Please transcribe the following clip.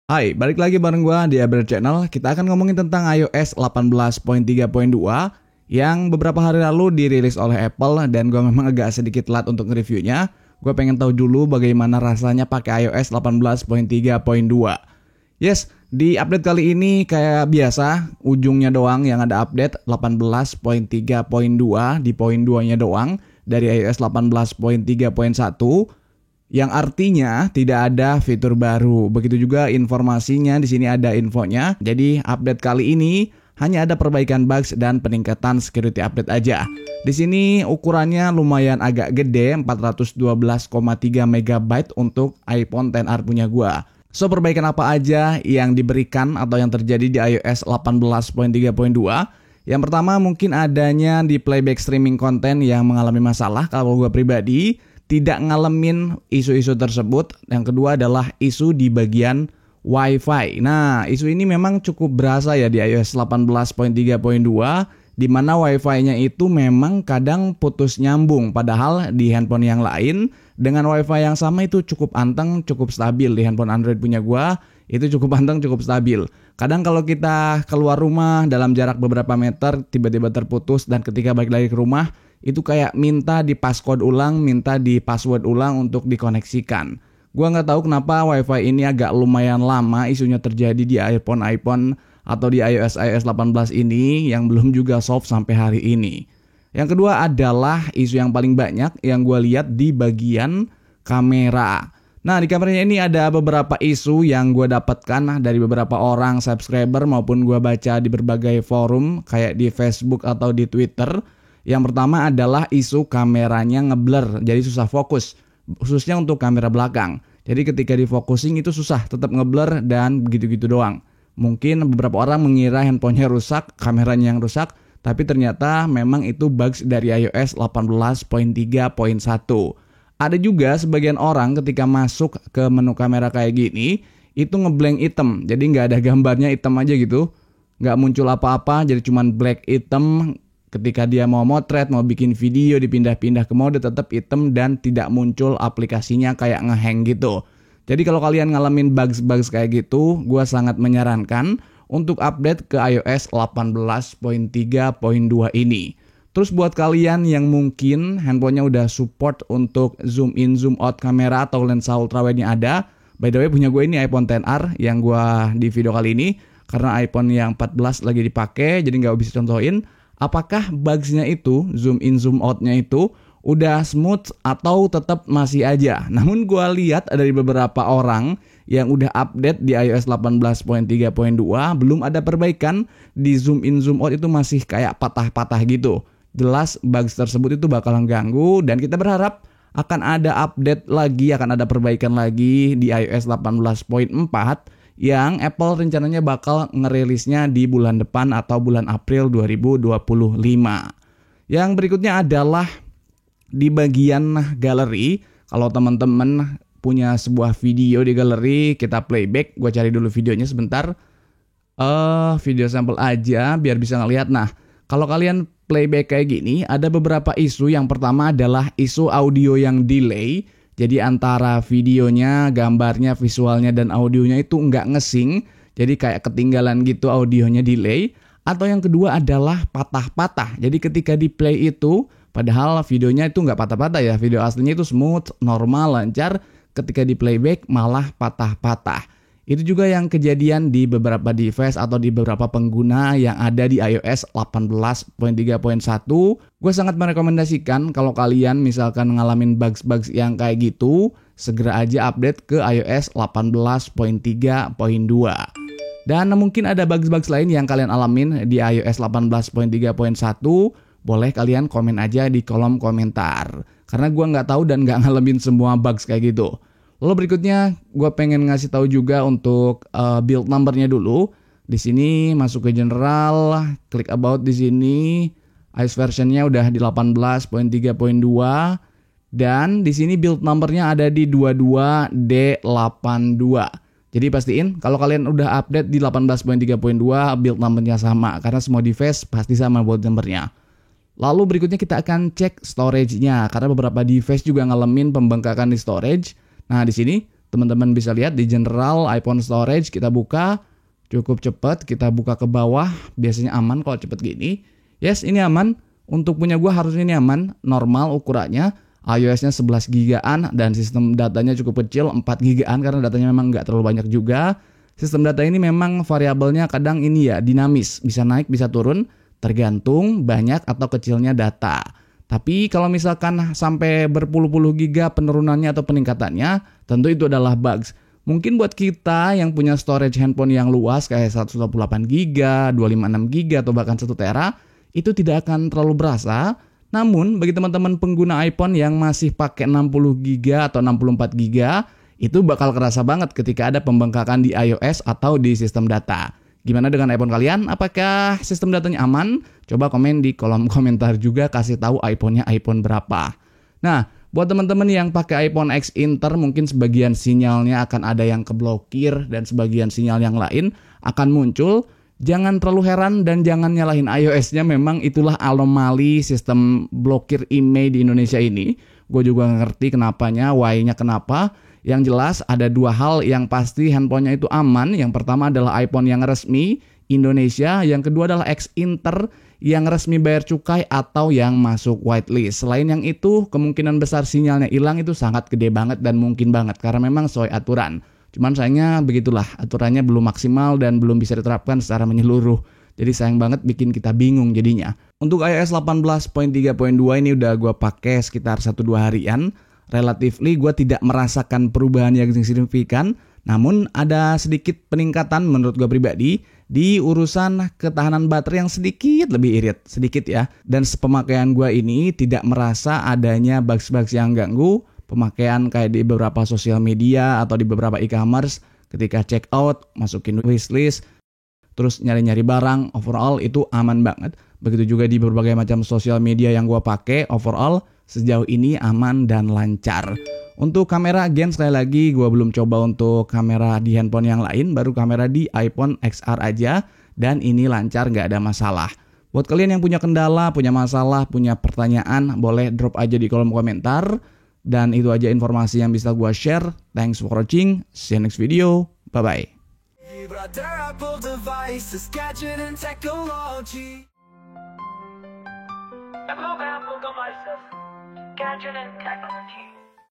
Hai, balik lagi bareng gua di Abel Channel. Kita akan ngomongin tentang iOS 18.3.2 yang beberapa hari lalu dirilis oleh Apple dan gua memang agak sedikit telat untuk nge-reviewnya. Gua pengen tahu dulu bagaimana rasanya pakai iOS 18.3.2. Yes, di update kali ini kayak biasa, ujungnya doang yang ada update 18.3.2 di poin 2-nya doang dari iOS 18.3.1. Yang artinya tidak ada fitur baru. Begitu juga informasinya, di sini ada infonya. Jadi update kali ini hanya ada perbaikan bugs dan peningkatan security update aja. Di sini ukurannya lumayan agak gede, 412,3 MB untuk iPhone XR punya gua. So, perbaikan apa aja yang diberikan atau yang terjadi di iOS 18.3.2? Yang pertama mungkin adanya di playback streaming konten yang mengalami masalah. Kalau gua pribadi tidak ngalamin isu-isu tersebut. Yang kedua adalah isu di bagian Wi-Fi. Nah, isu ini memang cukup berasa ya di iOS 18.3.2, di mana Wi-Fi-nya itu memang kadang putus nyambung. Padahal di handphone yang lain dengan Wi-Fi yang sama itu cukup anteng, cukup stabil. Di handphone Android punya gua itu cukup anteng, cukup stabil. Kadang kalau kita keluar rumah dalam jarak beberapa meter tiba-tiba terputus, dan ketika balik lagi ke rumah itu kayak minta di passcode ulang, minta di password ulang untuk dikoneksikan. Gua nggak tahu kenapa Wi-Fi ini agak lumayan lama isunya terjadi di iPhone atau di iOS 18 ini yang belum juga solve sampai hari ini. Yang kedua adalah isu yang paling banyak yang gua lihat di bagian kamera. Nah, di kameranya ini ada beberapa isu yang gue dapatkan dari beberapa orang subscriber maupun gue baca di berbagai forum kayak di Facebook atau di Twitter. Yang pertama adalah isu kameranya ngeblur, jadi susah fokus, khususnya untuk kamera belakang. Jadi ketika difocusing itu susah, tetap ngeblur dan begitu-gitu doang. Mungkin beberapa orang mengira handphonenya rusak, kameranya yang rusak, tapi ternyata memang itu bugs dari iOS 18.3.1. Ada juga sebagian orang ketika masuk ke menu kamera kayak gini, itu ngeblank hitam, jadi nggak ada gambarnya, hitam aja gitu. Nggak muncul apa-apa, jadi cuman black hitam. Ketika dia mau motret, mau bikin video, dipindah-pindah ke mode tetap hitam dan tidak muncul aplikasinya kayak ngehang gitu. Jadi kalau kalian ngalamin bugs-bugs kayak gitu, gue sangat menyarankan untuk update ke iOS 18.3.2 ini. Terus buat kalian yang mungkin handphonenya udah support untuk zoom in, zoom out kamera atau lensa ultrawide-nya ada. By the way, punya gue ini iPhone XR yang gue di video kali ini. Karena iPhone yang 14 lagi dipakai, jadi nggak bisa contohin. Apakah bugs-nya itu, zoom in, zoom out-nya itu udah smooth atau tetap masih aja? Namun gue lihat dari beberapa orang yang udah update di iOS 18.3.2 belum ada perbaikan. Di zoom in, zoom out itu masih kayak patah-patah gitu. Jelas bugs tersebut itu bakalan ganggu, dan kita berharap akan ada update lagi, akan ada perbaikan lagi di iOS 18.4 yang Apple rencananya bakal ngerilisnya di bulan depan atau bulan April 2025. Yang berikutnya adalah di bagian galeri. Kalau teman-teman punya sebuah video di galeri, kita playback. Gue cari dulu videonya sebentar. Video sampel aja biar bisa ngelihat. Nah, kalau kalian playback kayak gini, ada beberapa isu. Yang pertama adalah isu audio yang delay. Jadi antara videonya, gambarnya, visualnya, dan audionya itu nggak ngesync. Jadi kayak ketinggalan gitu, audionya delay. Atau yang kedua adalah patah-patah. Jadi ketika di play itu, padahal videonya itu nggak patah-patah ya. Video aslinya itu smooth, normal, lancar. Ketika di playback malah patah-patah. Itu juga yang kejadian di beberapa device atau di beberapa pengguna yang ada di iOS 18.3.1. Gue sangat merekomendasikan kalau kalian misalkan ngalamin bugs-bugs yang kayak gitu, segera aja update ke iOS 18.3.2. Dan mungkin ada bugs-bugs lain yang kalian alamin di iOS 18.3.1, boleh kalian komen aja di kolom komentar. Karena gue nggak tahu dan nggak ngalamin semua bugs kayak gitu. Lalu berikutnya gue pengen ngasih tahu juga untuk build numbernya dulu. Di sini masuk ke general, klik about di sini. iOS versionnya udah di 18.3.2 dan di sini build numbernya ada di 22D82. Jadi pastiin kalau kalian udah update di 18.3.2 build numbernya sama karena semua device pasti sama build numbernya. Lalu berikutnya kita akan cek storage-nya karena beberapa device juga ngalamin pembengkakan di storage. Nah, di sini Teman-teman bisa lihat di general iPhone storage kita buka cukup cepat, kita buka ke bawah, biasanya aman kalau cepet gini. Yes, ini aman. Untuk punya gua harusnya ini aman, normal ukurannya. iOS-nya 11 gigaan dan sistem datanya cukup kecil, 4 gigaan karena datanya memang nggak terlalu banyak juga. Sistem data ini memang variabelnya kadang ini ya dinamis, bisa naik bisa turun tergantung banyak atau kecilnya data. Tapi kalau misalkan sampai berpuluh-puluh giga penurunannya atau peningkatannya, tentu itu adalah bugs. Mungkin buat kita yang punya storage handphone yang luas kayak 128 giga, 256 giga atau bahkan 1 tera, itu tidak akan terlalu berasa. Namun bagi teman-teman pengguna iPhone yang masih pakai 60 giga atau 64 giga, itu bakal kerasa banget ketika ada pembengkakan di iOS atau di sistem data. Gimana dengan iPhone kalian? Apakah sistem datanya aman? Coba komen di kolom komentar juga, kasih tahu iPhone-nya iPhone berapa. Nah, buat teman-teman yang pakai iPhone X Inter, mungkin sebagian sinyalnya akan ada yang keblokir dan sebagian sinyal yang lain akan muncul. Jangan terlalu heran dan jangan nyalahin iOS-nya, memang itulah anomali sistem blokir IMEI di Indonesia ini. Gue juga ngerti kenapanya, why-nya kenapa. Yang jelas ada dua hal yang pasti handphonenya itu aman. Yang pertama adalah iPhone yang resmi Indonesia, yang kedua adalah X Inter yang resmi bayar cukai atau yang masuk whitelist. Selain yang itu, kemungkinan besar sinyalnya hilang itu sangat gede banget dan mungkin banget karena memang sesuai aturan. Cuman sayangnya begitulah, aturannya belum maksimal dan belum bisa diterapkan secara menyeluruh. Jadi sayang banget bikin kita bingung jadinya. Untuk iOS 18.3.2 ini udah gue pakai sekitar 1-2 harian. Relatively gue tidak merasakan perubahan yang signifikan, namun ada sedikit peningkatan menurut gue pribadi di urusan ketahanan baterai yang sedikit lebih irit, sedikit ya. Dan pemakaian gue ini tidak merasa adanya bugs-bugs yang ganggu. Pemakaian kayak di beberapa sosial media atau di beberapa e-commerce ketika check out, masukin wishlist, terus nyari-nyari barang, overall itu aman banget. Begitu juga di berbagai macam sosial media yang gue pakai, overall sejauh ini aman dan lancar. Untuk kamera, again sekali lagi gue belum coba untuk kamera di handphone yang lain, baru kamera di iPhone XR aja, dan ini lancar, gak ada masalah. Buat kalian yang punya kendala, punya masalah, punya pertanyaan, boleh drop aja di kolom komentar. Dan itu aja informasi yang bisa gue share. Thanks for watching, see you next video, bye-bye. Gadget and technology.